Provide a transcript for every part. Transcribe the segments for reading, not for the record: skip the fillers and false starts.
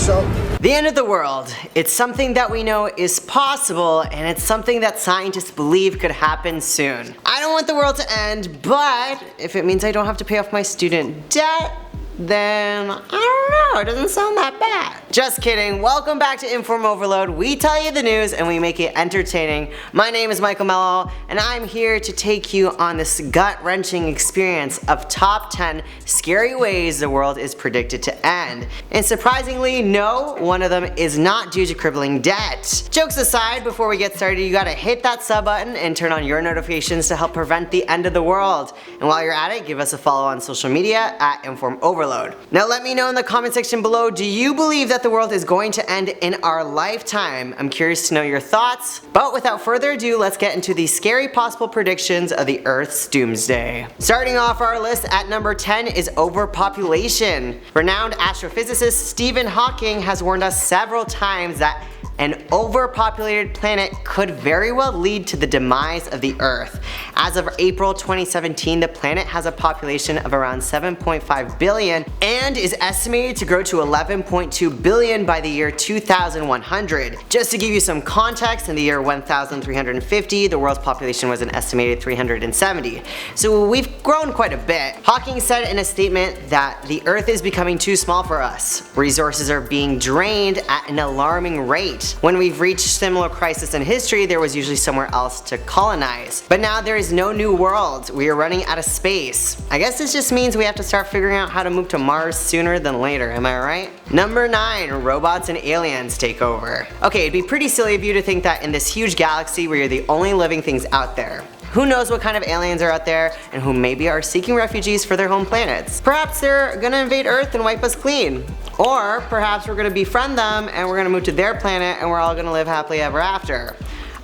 so. The end of the world. It's something that we know is possible, and it's something that scientists believe could happen soon. I don't want the world to end, but if it means I don't have to pay off my student debt, then I don't know, it doesn't sound that bad. Just kidding. Welcome back to Inform Overload. We tell you the news and we make it entertaining. My name is Michael Mello, and I'm here to take you on this gut-wrenching experience of top 10 scary ways the world is predicted to end. And surprisingly, no, one of them is not due to crippling debt. Jokes aside, before we get started, you gotta hit that sub button and turn on your notifications to help prevent the end of the world. And while you're at it, give us a follow on social media at Inform Overload. Now let me know in the comment section below, do you believe that the world is going to end in our lifetime? I'm curious to know your thoughts. But without further ado, let's get into the scary possible predictions of the Earth's doomsday. Starting off our list at number 10 is overpopulation. Renowned astrophysicist Stephen Hawking has warned us several times that an overpopulated planet could very well lead to the demise of the Earth. As of April 2017, the planet has a population of around 7.5 billion and is estimated to grow to 11.2 billion by the year 2100. Just to give you some context, in the year 1350, the world's population was an estimated 370. So we've grown quite a bit. Hawking said in a statement that the Earth is becoming too small for us. Resources are being drained at an alarming rate. When we've reached similar crisis in history, there was usually somewhere else to colonize. But now there is no new world. We are running out of space. I guess this just means we have to start figuring out how to move to Mars sooner than later, am I right? Number 9, robots and aliens take over. Okay, it'd be pretty silly of you to think that in this huge galaxy we are the only living things out there. Who knows what kind of aliens are out there and who maybe are seeking refugees for their home planets. Perhaps they're gonna invade Earth and wipe us clean. Or perhaps we're gonna befriend them and we're gonna move to their planet and we're all gonna live happily ever after.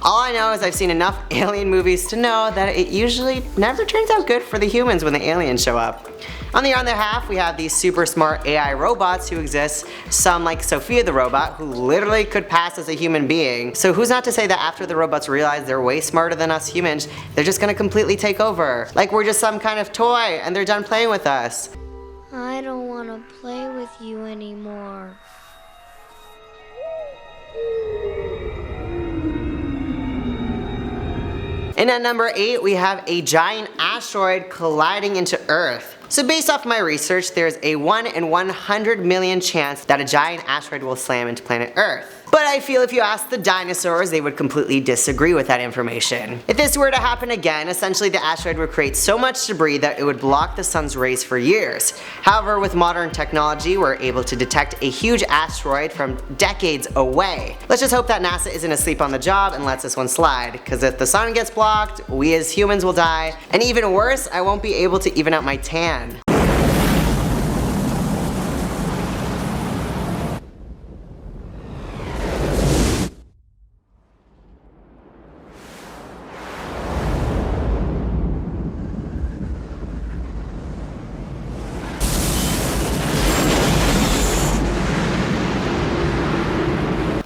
All I know is I've seen enough alien movies to know that it usually never turns out good for the humans when the aliens show up. On the other half, we have these super smart AI robots who exist, some like Sophia the robot, who literally could pass as a human being. So who's not to say that after the robots realize they're way smarter than us humans, they're just gonna completely take over. Like we're just some kind of toy and they're done playing with us. I don't want to play with you anymore. And at number 8, we have a giant asteroid colliding into Earth. So based off my research, there's a 1 in 100 million chance that a giant asteroid will slam into planet Earth. But I feel if you ask the dinosaurs, they would completely disagree with that information. If this were to happen again, essentially the asteroid would create so much debris that it would block the sun's rays for years. However, with modern technology, we're able to detect a huge asteroid from decades away. Let's just hope that NASA isn't asleep on the job and lets this one slide, because if the sun gets blocked, we as humans will die, and even worse, I won't be able to even out my tan.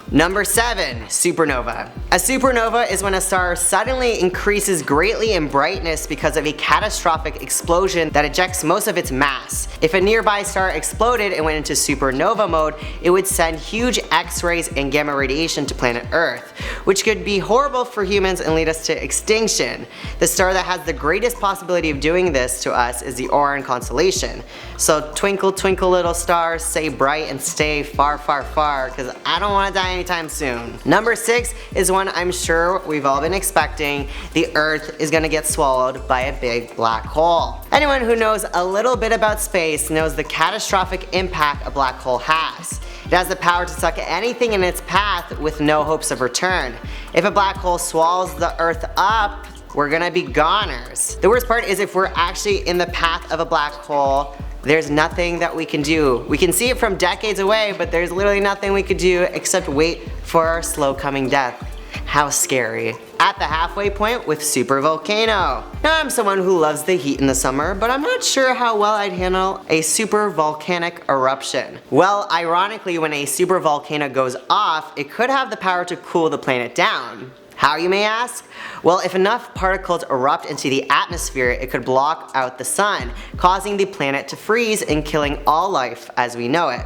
Number 7, supernova. A supernova is when a star suddenly increases greatly in brightness because of a catastrophic explosion that ejects most of its mass. If a nearby star exploded and went into supernova mode, it would send huge X-rays and gamma radiation to planet Earth, which could be horrible for humans and lead us to extinction. The star that has the greatest possibility of doing this to us is the Orion constellation. So twinkle twinkle little stars, stay bright and stay far far far, because I don't want to die anytime soon. Number 6 is one I'm sure we've all been expecting. The Earth is gonna get swallowed by a big black hole. Anyone who knows a little bit about space knows the catastrophic impact a black hole has. It has the power to suck anything in its path with no hopes of return. If a black hole swallows the Earth up, we're gonna be goners. The worst part is if we're actually in the path of a black hole, there's nothing that we can do. We can see it from decades away, but there's literally nothing we could do except wait for our slow coming death. How scary. At the halfway point with supervolcano. Now I'm someone who loves the heat in the summer, but I'm not sure how well I'd handle a super volcanic eruption. Well, ironically, when a supervolcano goes off, it could have the power to cool the planet down. How, you may ask? Well, if enough particles erupt into the atmosphere, it could block out the sun, causing the planet to freeze and killing all life as we know it.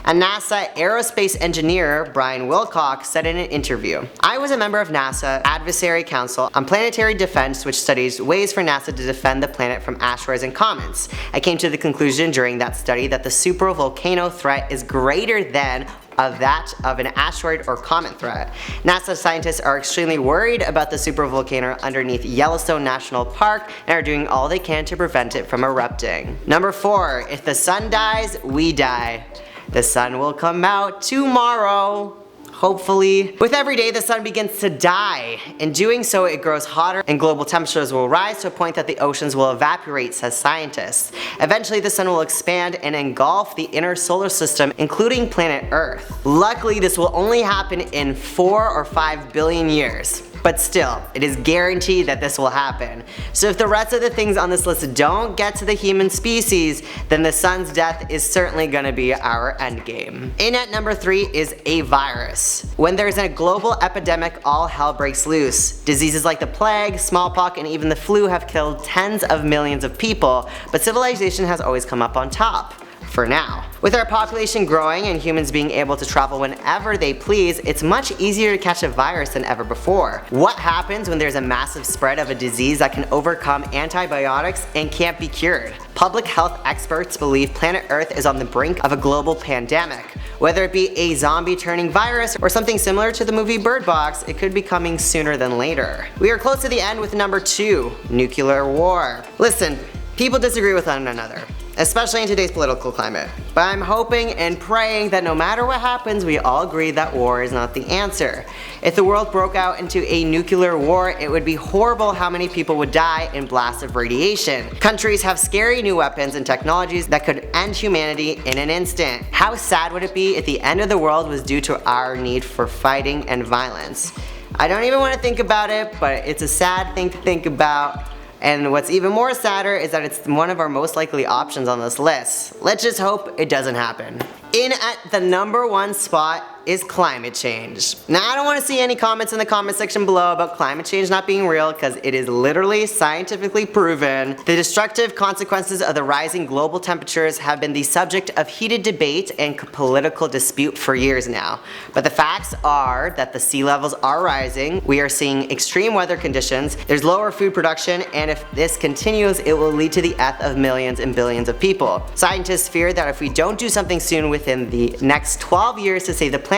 And NASA aerospace engineer Brian Wilcock said in an interview, "I was a member of NASA Advisory Council on Planetary Defense, which studies ways for NASA to defend the planet from asteroids and comets. I came to the conclusion during that study that the supervolcano threat is greater than that of an asteroid or comet threat. NASA scientists are extremely worried about the supervolcano underneath Yellowstone National Park and are doing all they can to prevent it from erupting." Number 4, if the sun dies, we die. The sun will come out tomorrow. Hopefully. With every day, the sun begins to die. In doing so, it grows hotter and global temperatures will rise to a point that the oceans will evaporate, says scientists. Eventually, the sun will expand and engulf the inner solar system, including planet Earth. Luckily, this will only happen in 4 or 5 billion years. But still, it is guaranteed that this will happen. So if the rest of the things on this list don't get to the human species, then the sun's death is certainly gonna be our endgame. In at number 3 is a virus. When there's a global epidemic, all hell breaks loose. Diseases like the plague, smallpox, and even the flu have killed tens of millions of people, but civilization has always come up on top. For now. With our population growing and humans being able to travel whenever they please, it's much easier to catch a virus than ever before. What happens when there's a massive spread of a disease that can overcome antibiotics and can't be cured? Public health experts believe planet Earth is on the brink of a global pandemic. Whether it be a zombie-turning virus or something similar to the movie Bird Box, it could be coming sooner than later. We are close to the end with number 2, nuclear war. Listen, people disagree with one another, especially in today's political climate. But I'm hoping and praying that no matter what happens, we all agree that war is not the answer. If the world broke out into a nuclear war, it would be horrible how many people would die in blasts of radiation. Countries have scary new weapons and technologies that could end humanity in an instant. How sad would it be if the end of the world was due to our need for fighting and violence? I don't even want to think about it, but it's a sad thing to think about. And what's even more sadder is that it's one of our most likely options on this list. Let's just hope it doesn't happen. In at the number 1 spot is climate change. Now, I don't want to see any comments in the comment section below about climate change not being real, because it is literally scientifically proven. The destructive consequences of the rising global temperatures have been the subject of heated debate and political dispute for years now. But the facts are that the sea levels are rising, we are seeing extreme weather conditions, there's lower food production, and if this continues, it will lead to the death of millions and billions of people. Scientists fear that if we don't do something soon within the next 12 years to save the planet,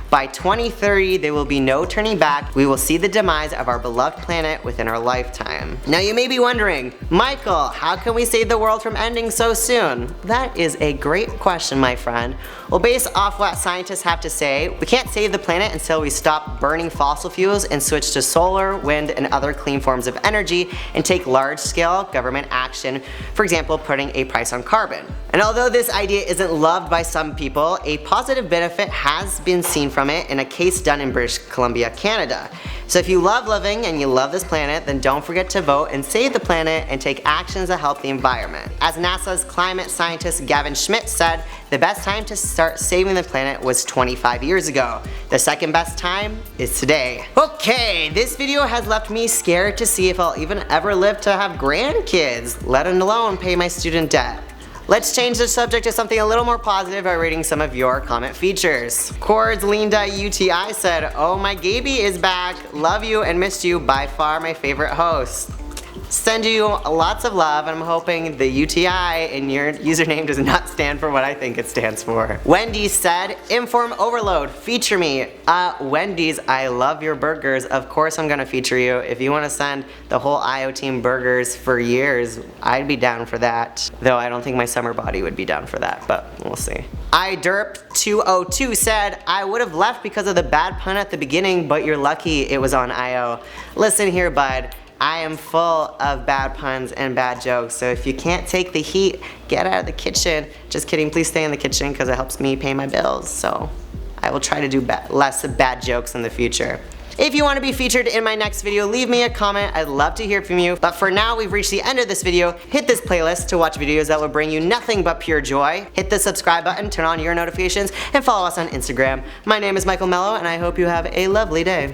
by 2030 there will be no turning back. We will see the demise of our beloved planet within our lifetime. Now you may be wondering, Michael, how can we save the world from ending so soon? That is a great question, my friend. Well, based off what scientists have to say, we can't save the planet until we stop burning fossil fuels and switch to solar, wind, and other clean forms of energy and take large-scale government action, for example, putting a price on carbon. And although this idea isn't loved by some people, a positive benefit has been seen from it in a case done in British Columbia, Canada. So if you love living and you love this planet, then don't forget to vote and save the planet and take actions that help the environment. As NASA's climate scientist Gavin Schmidt said, the best time to start saving the planet was 25 years ago. The second best time is today. Okay, this video has left me scared to see if I'll even ever live to have grandkids, let alone pay my student debt. Let's change the subject to something a little more positive by reading some of your comment features. Chords Linda UTI said, "Oh, my Gaby is back. Love you and missed you. By far my favorite host." Send you lots of love, and I'm hoping the UTI in your username does not stand for what I think it stands for. Wendy said, "Inform overload, feature me." Wendy's, I love your burgers. Of course I'm gonna feature you. If you wanna send the whole IO team burgers for years, I'd be down for that. Though I don't think my summer body would be down for that, but we'll see. iDerp202 said, "I would have left because of the bad pun at the beginning, but you're lucky it was on IO." Listen here, bud. I am full of bad puns and bad jokes, so if you can't take the heat, get out of the kitchen. Just kidding, please stay in the kitchen because it helps me pay my bills, so I will try to do less bad jokes in the future. If you want to be featured in my next video, leave me a comment. I'd love to hear from you. But for now, we've reached the end of this video. Hit this playlist to watch videos that will bring you nothing but pure joy. Hit the subscribe button, turn on your notifications, and follow us on Instagram. My name is Michael Mello, and I hope you have a lovely day.